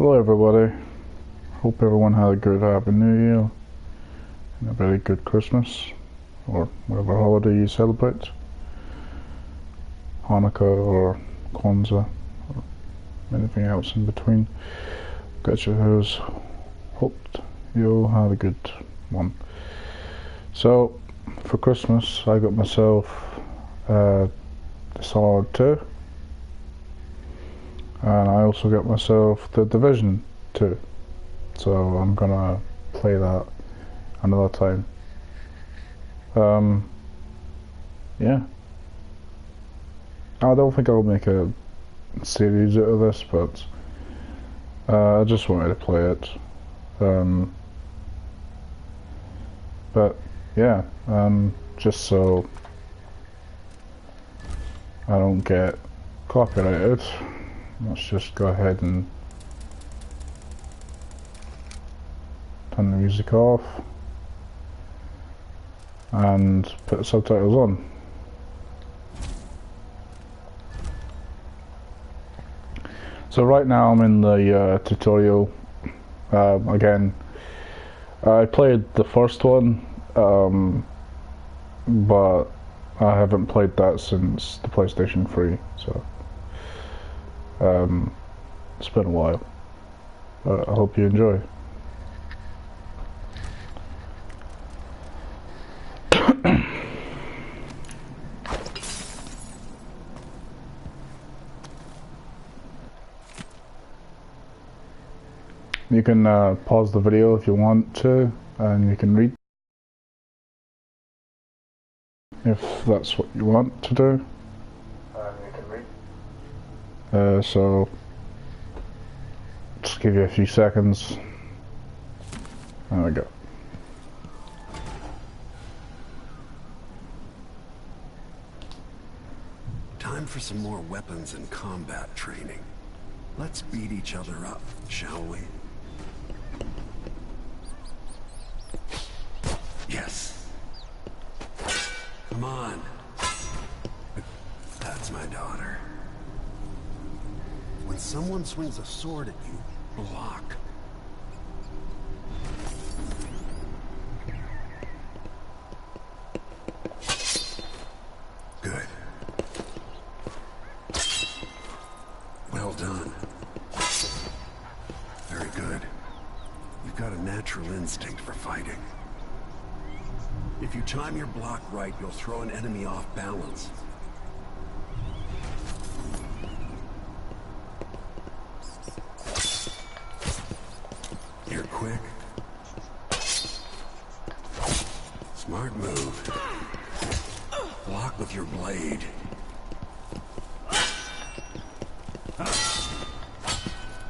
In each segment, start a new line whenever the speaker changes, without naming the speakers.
Hello everybody, hope everyone had a good Happy New Year and a very good Christmas or whatever holiday you celebrate, Hanukkah or Kwanzaa or anything else in between. Got your hoes, hoped you had a good one. So for Christmas I got myself Dishonored 2, and I also got myself The Division 2, so I'm gonna play that another time. Yeah, I don't think I'll make a series out of this, but I just wanted to play it. But yeah, just so I don't get copyrighted, let's just go ahead and turn the music off and put the subtitles on. So right now I'm in the tutorial. Again, I played the first one, but I haven't played that since the PlayStation 3, so it's been a while. But I hope you enjoy. You can pause the video if you want to, and you can read if that's what you want to do. So just give you a few seconds. There we go.
Time for some more weapons and combat training. Let's beat each other up, shall we? Yes. Come on. That's my daughter. When someone swings a sword at you, block. Good. Well done. Very good. You've got a natural instinct for fighting. If you time your block right, you'll throw an enemy off balance. You're quick. Smart move. Block with your blade.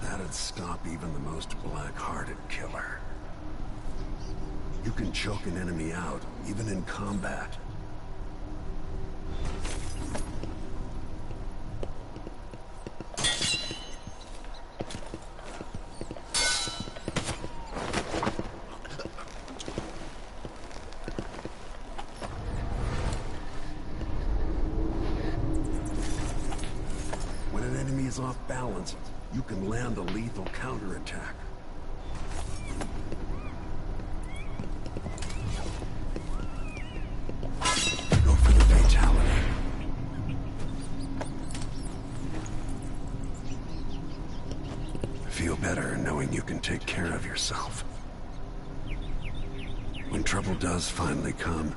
That'd stop even the most black-hearted killer. You can choke an enemy out, even in combat. When an enemy is off balance, you can land a lethal counterattack. Feel better knowing you can take care of yourself. When trouble does finally come,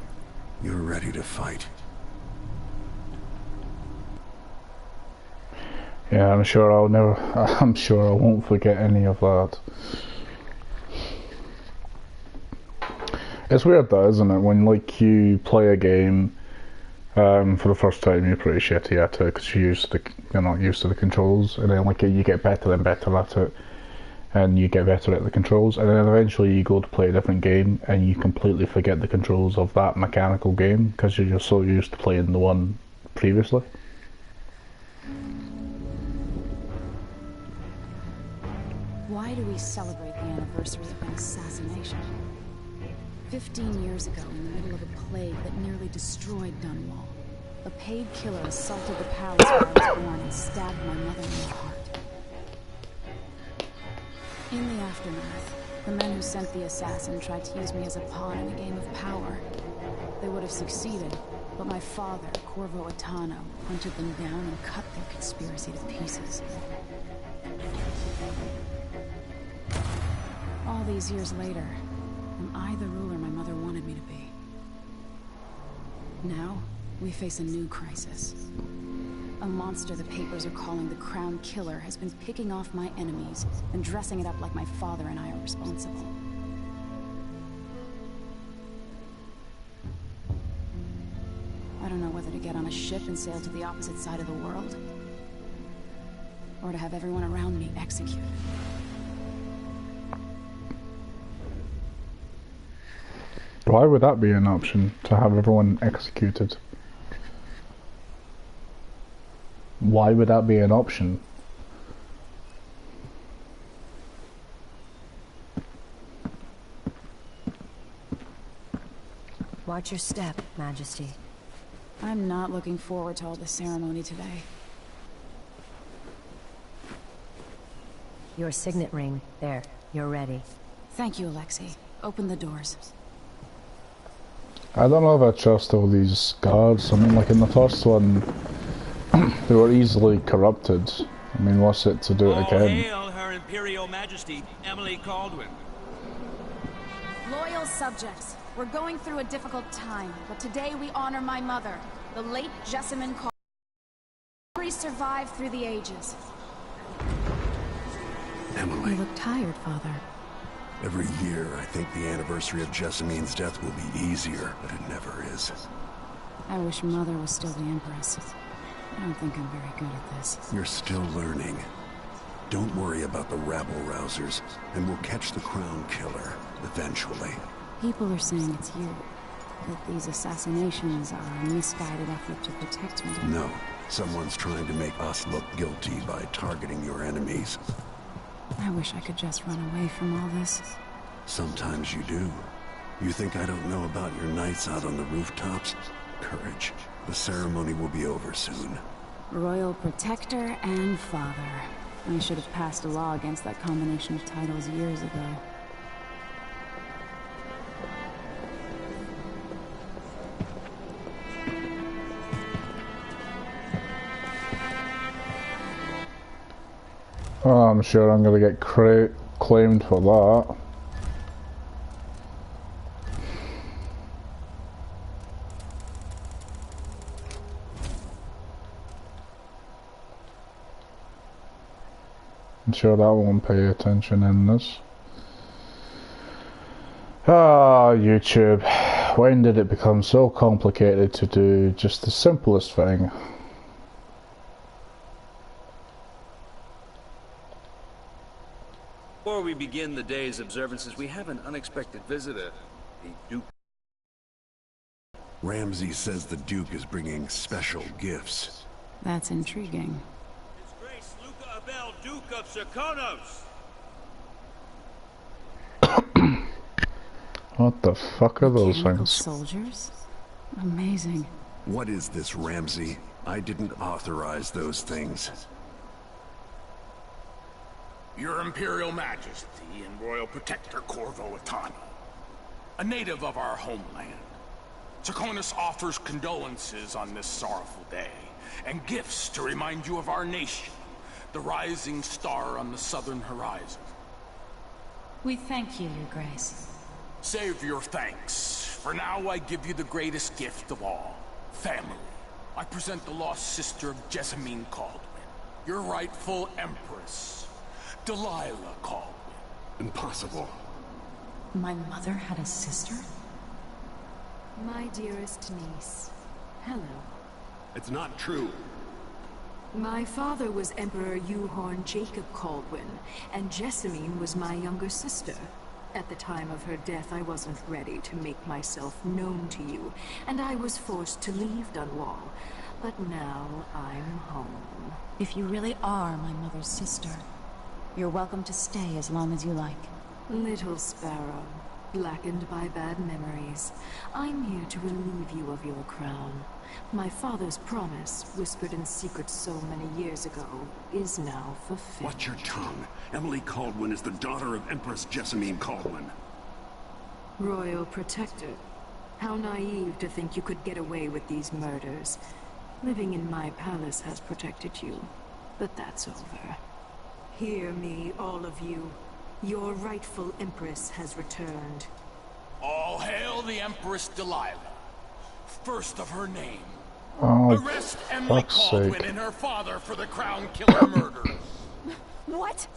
you're ready to fight.
Yeah, I'm sure I won't forget any of that. It's weird though, isn't it, when like you play a game for the first time, you're pretty shitty at it because you're not used to the controls, and then like you get better and better at it, and you get better at the controls, and then eventually you go to play a different game and you completely forget the controls of that mechanical game because you're just so used to playing the one previously.
Why do we celebrate the anniversary of an assassination? 15 years ago, in the middle of a plague that nearly destroyed Dunwall, a paid killer assaulted the palace where I was born and stabbed my mother in the heart. In the aftermath, the men who sent the assassin tried to use me as a pawn in a game of power. They would have succeeded, but my father, Corvo Attano, hunted them down and cut their conspiracy to pieces. All these years later, am I the ruler my mother wanted me to be? Now, we face a new crisis. A monster the papers are calling the Crown Killer has been picking off my enemies and dressing it up like my father and I are responsible. I don't know whether to get on a ship and sail to the opposite side of the world, or to have everyone around me executed.
Why would that be an option, to have everyone executed? Why would that be an option?
Watch your step, Majesty.
I'm not looking forward to all the ceremony today.
Your signet ring. There, you're ready.
Thank you, Alexei. Open the doors.
I don't know if I trust all these guards. I mean, like in the first one, they were easily corrupted. I mean, what's it to do it again?
All hail Her Imperial Majesty, Emily Kaldwin.
Loyal subjects, we're going through a difficult time, but today we honor my mother, the late Jessamine Kaldwin. Memory survived through the ages.
Emily.
You look tired, Father.
Every year, I think the anniversary of Jessamine's death will be easier, but it never is.
I wish Mother was still the Empress. I don't think I'm very good at this.
You're still learning. Don't worry about the rabble-rousers, and we'll catch the Crown Killer, eventually.
People are saying it's you. That these assassinations are a misguided effort to protect me.
No. Someone's trying to make us look guilty by targeting your enemies.
I wish I could just run away from all this.
Sometimes you do. You think I don't know about your nights out on the rooftops? Courage. The ceremony will be over soon.
Royal Protector and Father. I should have passed a law against that combination of titles years ago.
Oh, I'm sure I'm gonna get claimed for that. I'm sure that won't pay attention in this. Ah, YouTube. When did it become so complicated to do just the simplest thing?
Before we begin the day's observances, we have an unexpected visitor, the Duke.
Ramsey says the Duke is bringing special gifts.
That's intriguing.
His Grace Luca Abel, Duke of Serkonos.
What the fuck are those
Mechanical
things?
soldiers? Amazing.
What is this, Ramsey? I didn't authorize those things.
Your Imperial Majesty and Royal Protector Corvo Attano, a native of our homeland. Serkonos offers condolences on this sorrowful day, and gifts to remind you of our nation, the rising star on the southern horizon.
We thank you, Your Grace.
Save your thanks. For now, I give you the greatest gift of all, family. I present the lost sister of Jessamine Kaldwin, your rightful Empress. Delilah Kaldwin.
Impossible.
My mother had a sister?
My dearest niece. Hello.
It's not true.
My father was Emperor Yuhorn Jacob Kaldwin, and Jessamine was my younger sister. At the time of her death, I wasn't ready to make myself known to you, and I was forced to leave Dunwall. But now I'm home.
If you really are my mother's sister, you're welcome to stay as long as you like.
Little sparrow, blackened by bad memories, I'm here to relieve you of your crown. My father's promise, whispered in secret so many years ago, is now fulfilled.
Watch your tongue. Emily Kaldwin is the daughter of Empress Jessamine Kaldwin.
Royal Protector. How naive to think you could get away with these murders. Living in my palace has protected you, but that's over. Hear me, all of you. Your rightful Empress has returned.
All hail the Empress Delilah, first of her name.
Oh,
Arrest Emily
fuck's
Kaldwin
sake.
and her father for the Crown Killer murders.
What?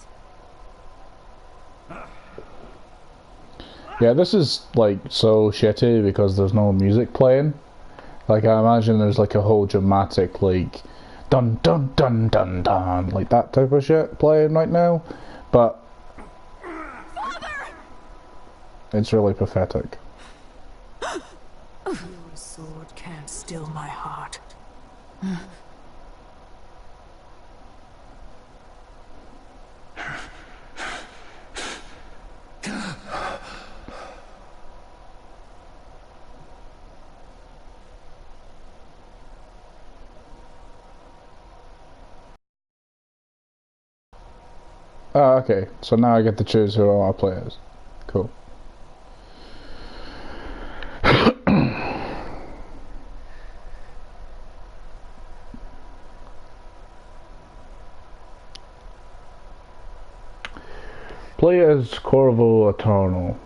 Yeah, this is like so shitty because there's no music playing. Like, I imagine there's like a whole dramatic, like, dun dun dun dun dun, like that type of shit playing right now. But it's really pathetic.
Your sword can't still my heart.
Oh, okay. So now I get to choose who I want to play as. Cool. Play as Corvo Attorno,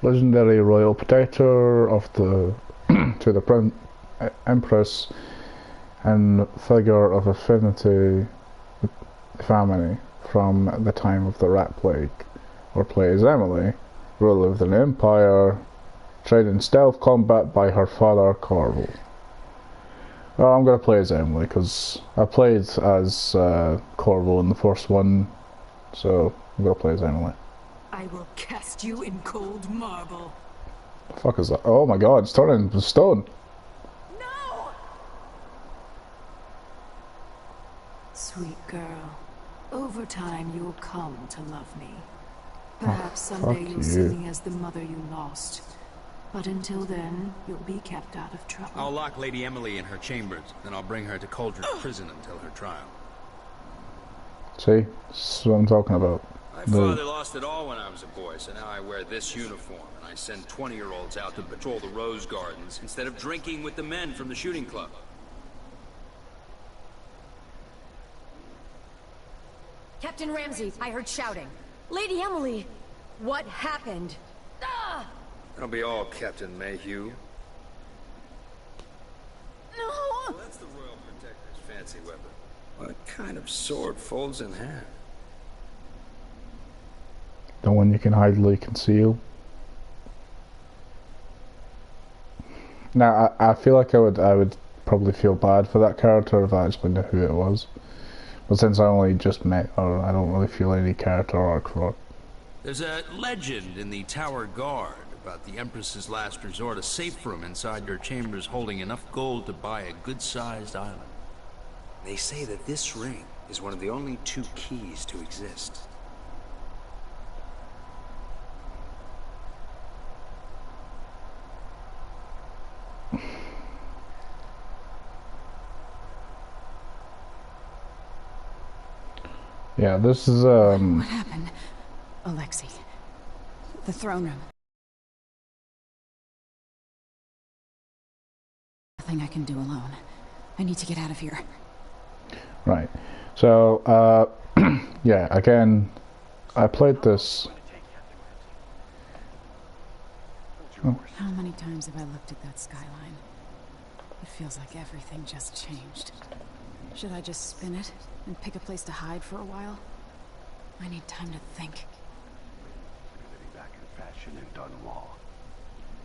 legendary royal protector of the to the Empress and figure of affinity family from the time of the Rat Plague. Or play as Emily, ruler of the Empire, trained in stealth combat by her father Corvo. Well, I'm gonna play as Emily because I played as Corvo in the first one, so I'm gonna play as Emily.
I will cast you in cold marble.
The fuck is that? Oh my god, it's turning to stone.
No! Sweet girl, over time you'll come to love me. Perhaps someday
fuck
you'll see
you.
me as the mother you lost. But until then, you'll be kept out of trouble.
I'll lock Lady Emily in her chambers, then I'll bring her to Cauldron Prison until her trial.
See? This is what I'm talking about.
My father lost it all when I was a boy, so now I wear this uniform, and I send 20-year-olds out to patrol the Rose Gardens instead of drinking with the men from the shooting club.
Captain Ramsey, I heard shouting. Lady Emily, what happened? Ah!
That'll be all, Captain Mayhew.
No!
Well, that's the Royal Protector's fancy weapon. What kind of sword folds in half?
The one you can hidely conceal. Now, I feel like I would probably feel bad for that character if I actually knew who it was. But since I only just met her, I don't really feel any character arc for her.
There's a legend in the Tower Guard about the Empress's last resort, a safe room inside your chambers holding enough gold to buy a good-sized island. They say that this ring is one of the only 2 keys to exist.
Yeah, this is
What happened? Alexei. The throne room. Nothing I can do alone. I need to get out of here.
right. So, yeah, again, I played this.
How many times have I looked at that skyline? It feels like everything just changed. Should I just spin it and pick a place to hide for a while? I need time to think.
Back in fashion in Dunwall.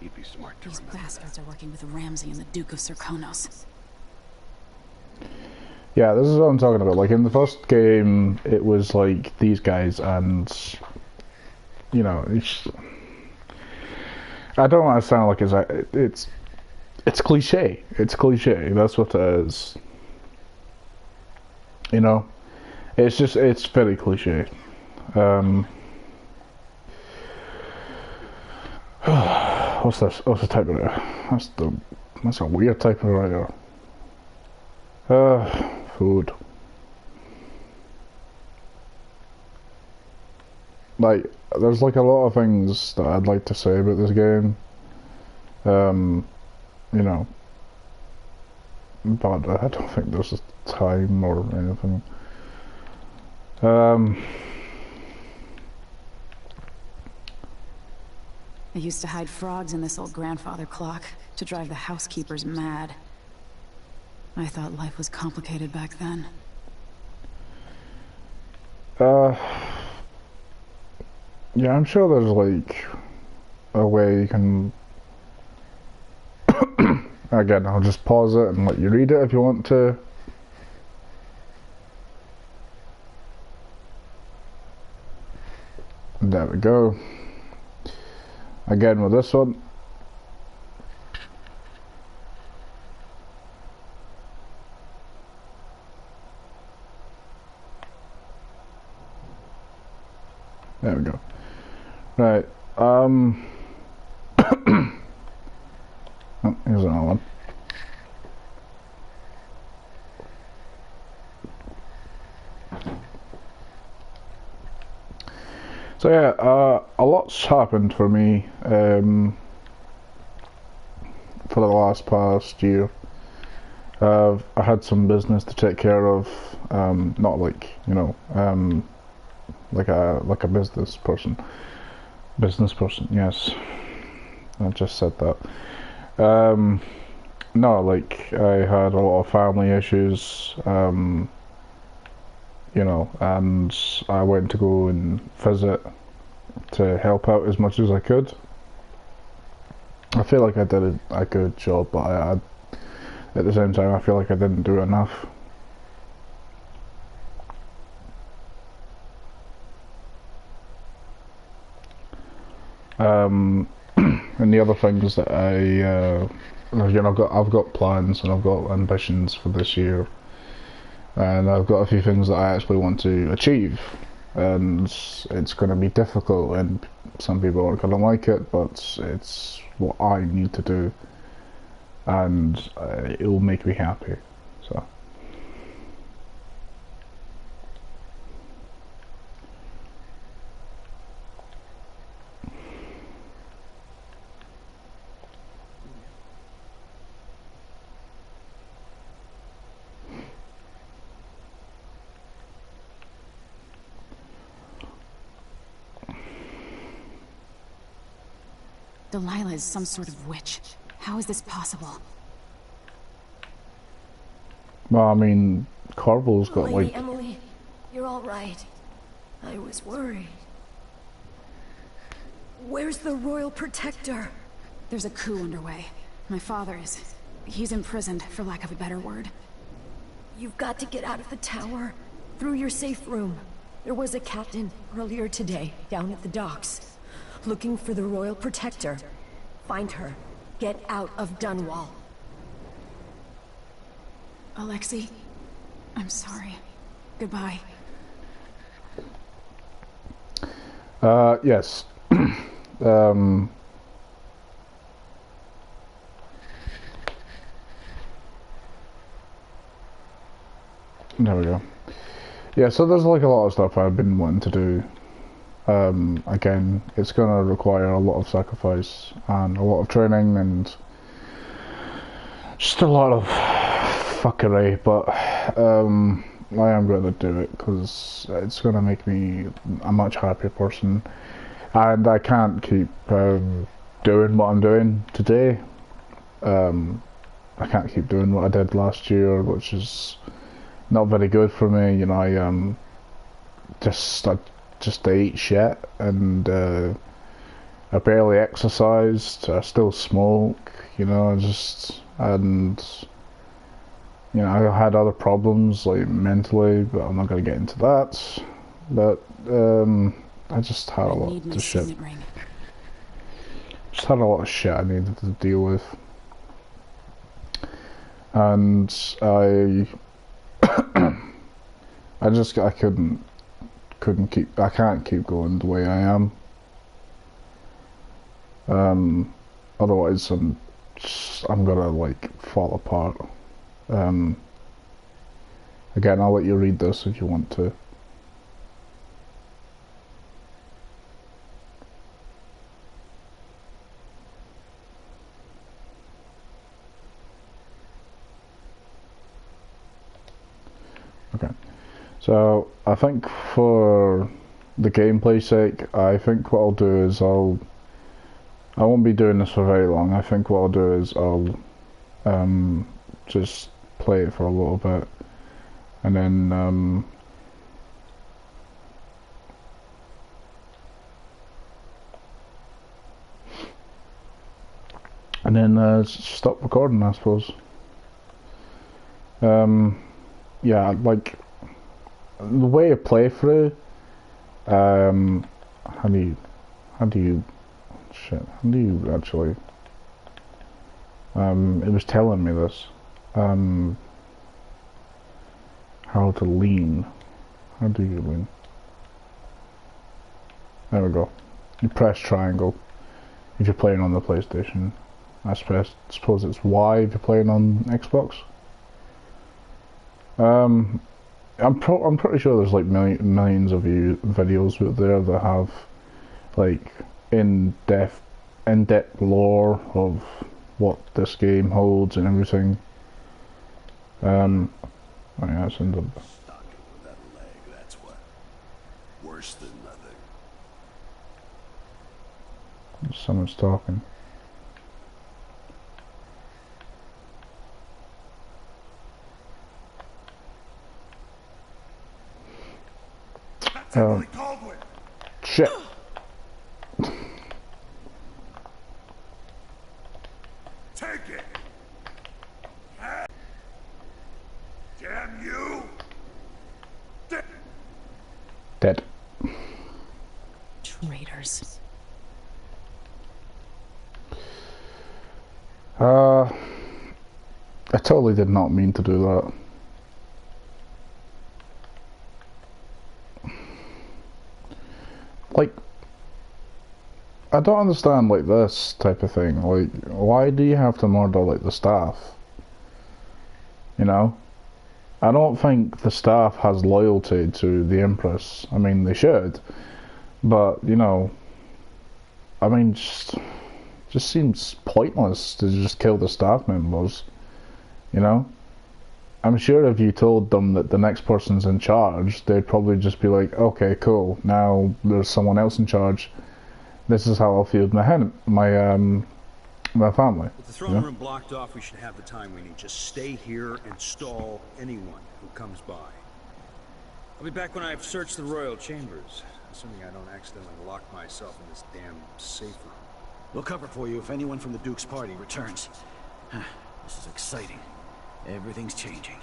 He'd be smart to
These
remember
bastards are working with Ramsey and the Duke of Serkonos.
Yeah, this is what I'm talking about. Like, in the first game, it was like these guys and, you know, I don't want to sound like it's cliche. It's cliche. That's what it is. You know, it's very cliche. What's this? What's the type of it? That's the That's a weird type of writer. Food. Like, there's like a lot of things that I'd like to say about this game. You know, but I don't think there's a time or anything.
I used to hide frogs in this old grandfather clock to drive the housekeepers mad. I thought life was complicated back then.
Yeah, I'm sure there's like a way you can. Again, I'll just pause it and let you read it if you want to. There we go. Again with this one. There we go. Right. Oh, here's another one. So yeah, a lot's happened for me for the past year. I had some business to take care of, not like, you know, like a business person. Yes, I just said that. No, like I had a lot of family issues, you know, and I went to go and visit to help out as much as I could. I feel like I did a good job, but at the same time I feel like I didn't do enough. And the other things that you know, I've got plans and I've got ambitions for this year, and I've got a few things that I actually want to achieve, and it's going to be difficult, and some people aren't going to like it, but it's what I need to do, and it will make me happy. So.
Delilah is some sort of witch. How is this possible?
Well, I mean, Corvo's got
Lady
like...
Emily, you're all right. I was worried. Where's the Royal Protector?
There's a coup underway. My father is... he's imprisoned, for lack of a better word.
You've got to get out of the tower. Through your safe room. There was a captain earlier today, down at the docks. Looking for the Royal Protector. Find her. Get out of Dunwall.
Alexei, I'm sorry. Goodbye.
Yes. There we go. Yeah, so there's like a lot of stuff I've been wanting to do. Again, it's going to require a lot of sacrifice and a lot of training and just a lot of fuckery, but I am going to do it because it's going to make me a much happier person, and I can't keep doing what I'm doing today. I can't keep doing what I did last year, which is not very good for me. You know, I just ate shit, and I barely exercised. I still smoke, you know, and you know, I had other problems like mentally, but I'm not going to get into that. But I just had a lot of shit. Just had a lot of shit I needed to deal with, and I I can't keep going the way I am. Otherwise I'm I'm gonna like fall apart. Again, I'll let you read this if you want to. Okay, so I think for the gameplay sake, I think what I'll do is I won't be doing this for very long. I think what I'll do is I'll just play it for a little bit, and then stop recording, I suppose. Yeah, like the way I play through. How do you actually? It was telling me this. How to lean. How do you lean? There we go. You press triangle if you're playing on the PlayStation. I suppose it's Y if you're playing on Xbox. I'm pretty sure there's like millions of videos out there that have like in-depth lore of what this game holds and everything. Oh yeah, it's in the...
Stuck with that leg, that's what. Worse than nothing.
Someone's talking. Shit.
Take it. Damn you.
Dead.
Traitors.
I totally did not mean to do that. Like, I don't understand like this type of thing. Like, why do you have to murder like the staff? You know? I don't think the staff has loyalty to the Empress. I mean, they should, but you know, I mean, just seems pointless to just kill the staff members. You know, I'm sure if you told them that the next person's in charge, they'd probably just be like, okay, cool, now there's someone else in charge. This is how I'll feed my family.
With the throne room blocked off, we should have the time we need. Just stay here and stall anyone who comes by. I'll be back when I've searched the royal chambers, assuming I don't accidentally lock myself in this damn safe room.
We'll cover for you if anyone from the Duke's party returns. This is exciting. Everything's changing.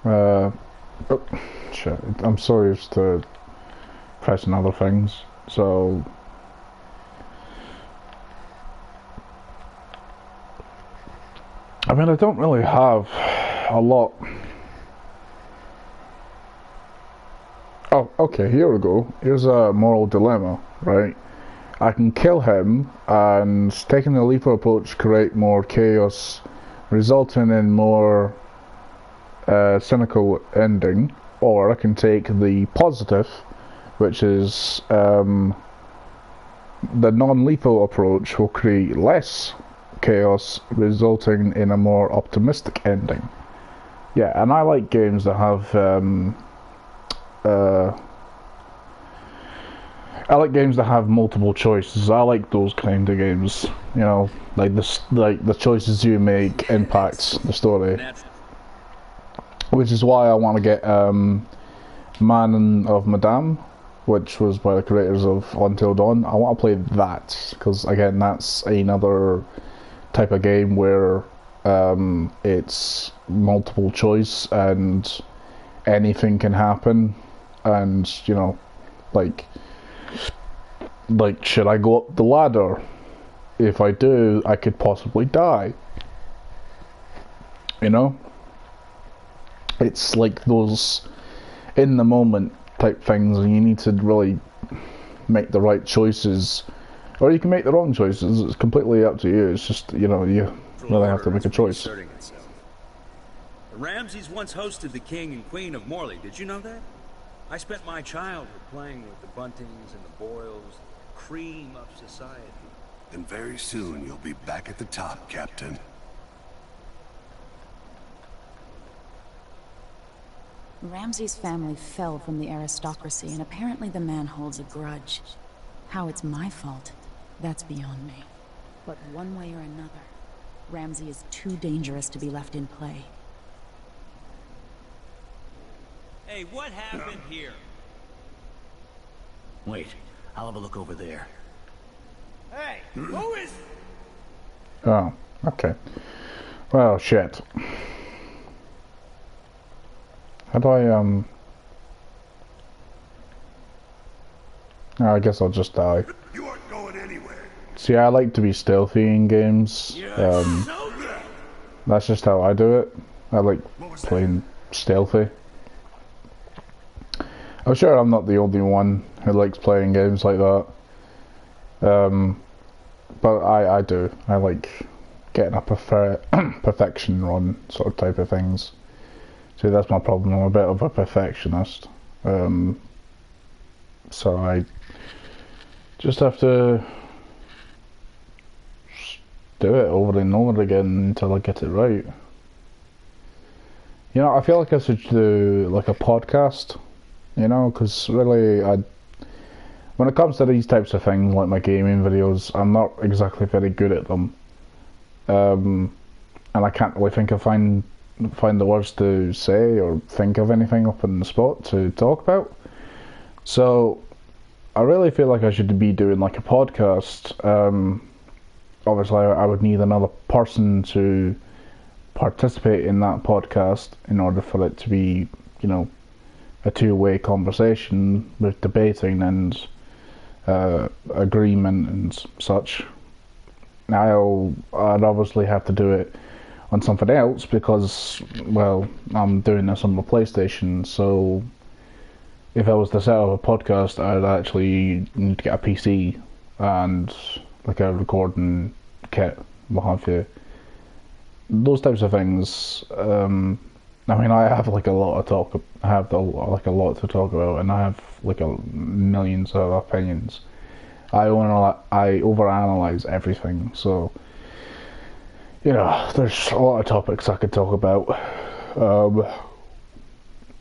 Oh, shit. I'm so used to pressing other things, so... I mean, I don't really have a lot. Oh, okay, here we go. Here's a moral dilemma, right? I can kill him, and taking the lethal approach create more chaos, resulting in more cynical ending, or I can take the positive, which is the non-lethal approach will create less chaos, resulting in a more optimistic ending. Yeah, and I like games that have I like games that have multiple choices. I like those kind of games. You know, like the choices you make impacts the story. Which is why I want to get Man of Medan, which was by the creators of Until Dawn. I want to play that because again, that's another type of game where it's multiple choice and anything can happen, and you know, like should I go up the ladder? If I do, I could possibly die. You know, it's like those in the moment type things, and you need to really make the right choices Or you can make the wrong choices. It's completely up to you. It's just, you know, you really have to make a choice.
The Ramses once hosted the king and queen of Morley. Did you know that? I spent my childhood playing with the Buntings and the Boyles, the cream of society.
And very soon you'll be back at the top, Captain.
Ramses' family fell from the aristocracy, and apparently the man holds a grudge. How it's my fault, that's beyond me. But one way or another, Ramsay is too dangerous to be left in play.
Hey, what happened here?
Wait, I'll have a look over there.
Hey, who is...
Oh, okay. Well, shit. How do I, I guess I'll just die.
You aren't going anywhere.
See, I like to be stealthy in games. That's just how I do it. I like playing stealthy. I'm sure I'm not the only one who likes playing games like that. But I do. I like getting a perfection run sort of type of things. See, that's my problem. I'm a bit of a perfectionist. So I just have to do it over and over again until I get it right. You know, I feel like I should do like a podcast, you know, because really when it comes to these types of things, like my gaming videos, I'm not exactly very good at them. And I can't really think of find the words to say or think of anything up on the spot to talk about. So I really feel like I should be doing like a podcast. Obviously I would need another person to participate in that podcast in order for it to be, you know, a two-way conversation with debating and agreement and such. Now I'd obviously have to do it on something else because, well, I'm doing this on my PlayStation, so if I was to set up a podcast, I'd actually need to get a PC and like a recording kit, what have you. Those types of things. I mean, I have like a lot to talk about, and I have like millions of opinions. I overanalyze everything, so you know, there's a lot of topics I could talk about.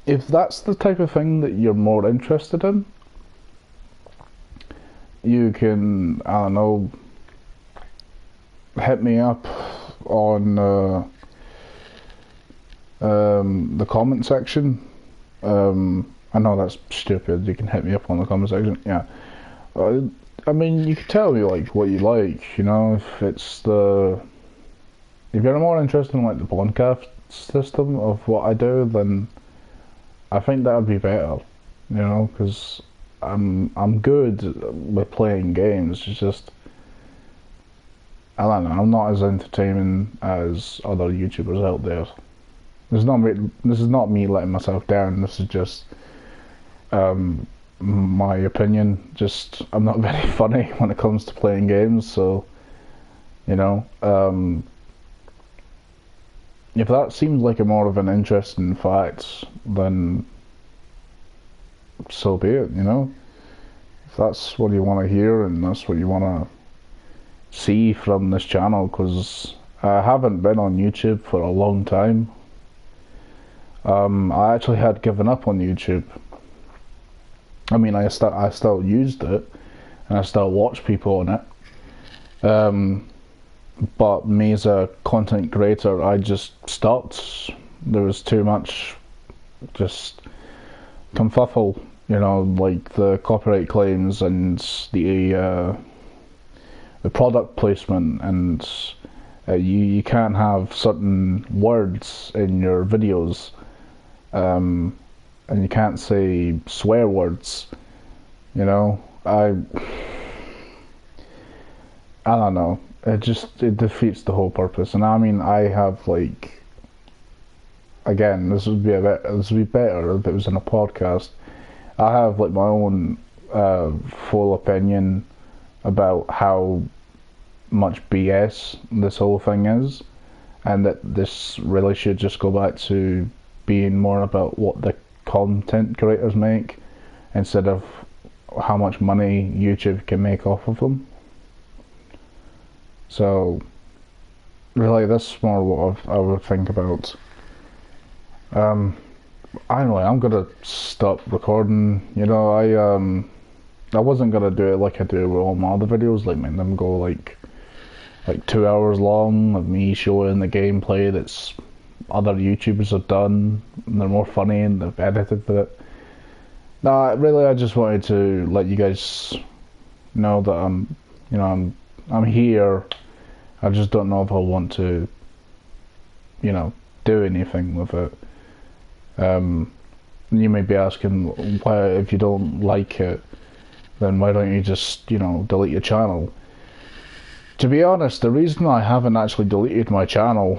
If that's the type of thing that you're more interested in, you can, I don't know, hit me up on the comment section. I know that's stupid. You can hit me up on the comment section. Yeah. I mean, you can tell me like what you like. You know, if you're more interested in like the podcast system of what I do, then I think that would be better. You know, because I'm good with playing games. It's just, I don't know, I'm not as entertaining as other YouTubers out there. This is not me letting myself down. This is just my opinion. Just, I'm not very funny when it comes to playing games, so you know, if that seems like a more of an interesting fact, then so be it, you know. If that's what you want to hear and that's what you want to see from this channel, because I haven't been on YouTube for a long time. I actually had given up on YouTube. I mean, I still used it, and I still watch people on it. But me as a content creator, I just stopped. There was too much just confuffle, you know, like the copyright claims and the product placement, and you can't have certain words in your videos, and you can't say swear words, you know. I don't know, it defeats the whole purpose. And I mean, I have like, again, this would be better if it was in a podcast. I have like my own full opinion about how much BS this whole thing is, and that this really should just go back to being more about what the content creators make instead of how much money YouTube can make off of them. So really, that's more what I would think about. Anyway, I'm gonna stop recording. You know, I wasn't gonna do it like I do with all my other videos, like make them go like 2 hours long of me showing the gameplay that's other YouTubers have done, and they're more funny and they've edited it. No, really, I just wanted to let you guys know that I'm here. I just don't know if I want to, do anything with it. You may be asking, why, if you don't like it, then why don't you just, delete your channel? To be honest, the reason I haven't actually deleted my channel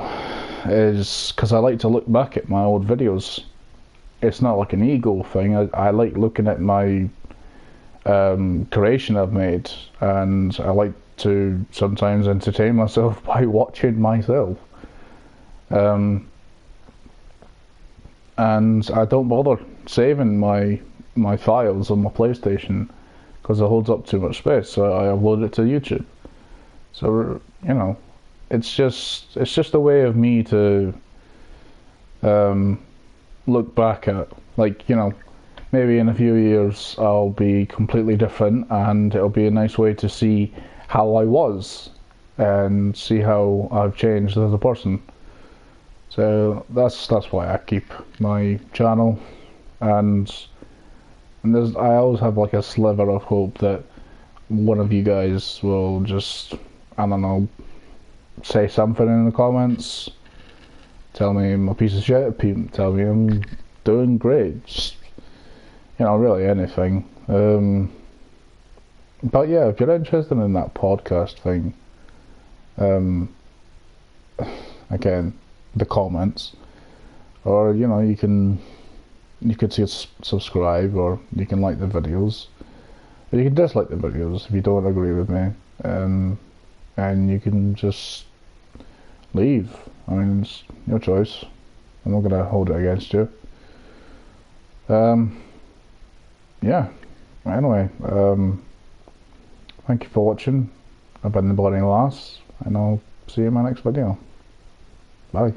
is because I like to look back at my old videos. It's not like an ego thing. I like looking at my creation I've made, and I like to sometimes entertain myself by watching myself. And I don't bother saving my files on my PlayStation because it holds up too much space, so I upload it to YouTube. So it's just a way of me to look back at, maybe in a few years I'll be completely different, and it'll be a nice way to see how I was and see how I've changed as a person. So that's why I keep my channel, and I always have like a sliver of hope that one of you guys will just, I don't know, say something in the comments, tell me I'm a piece of shit, tell me I'm doing great, just, really anything. But yeah, if you're interested in that podcast thing, again, the comments, or you could subscribe, or you can like the videos, or you can dislike the videos if you don't agree with me, and you can just leave. I mean, it's your choice. I'm not gonna hold it against you. Yeah. Anyway, thank you for watching. I've been the Bloody Lass, and I'll see you in my next video. Bye.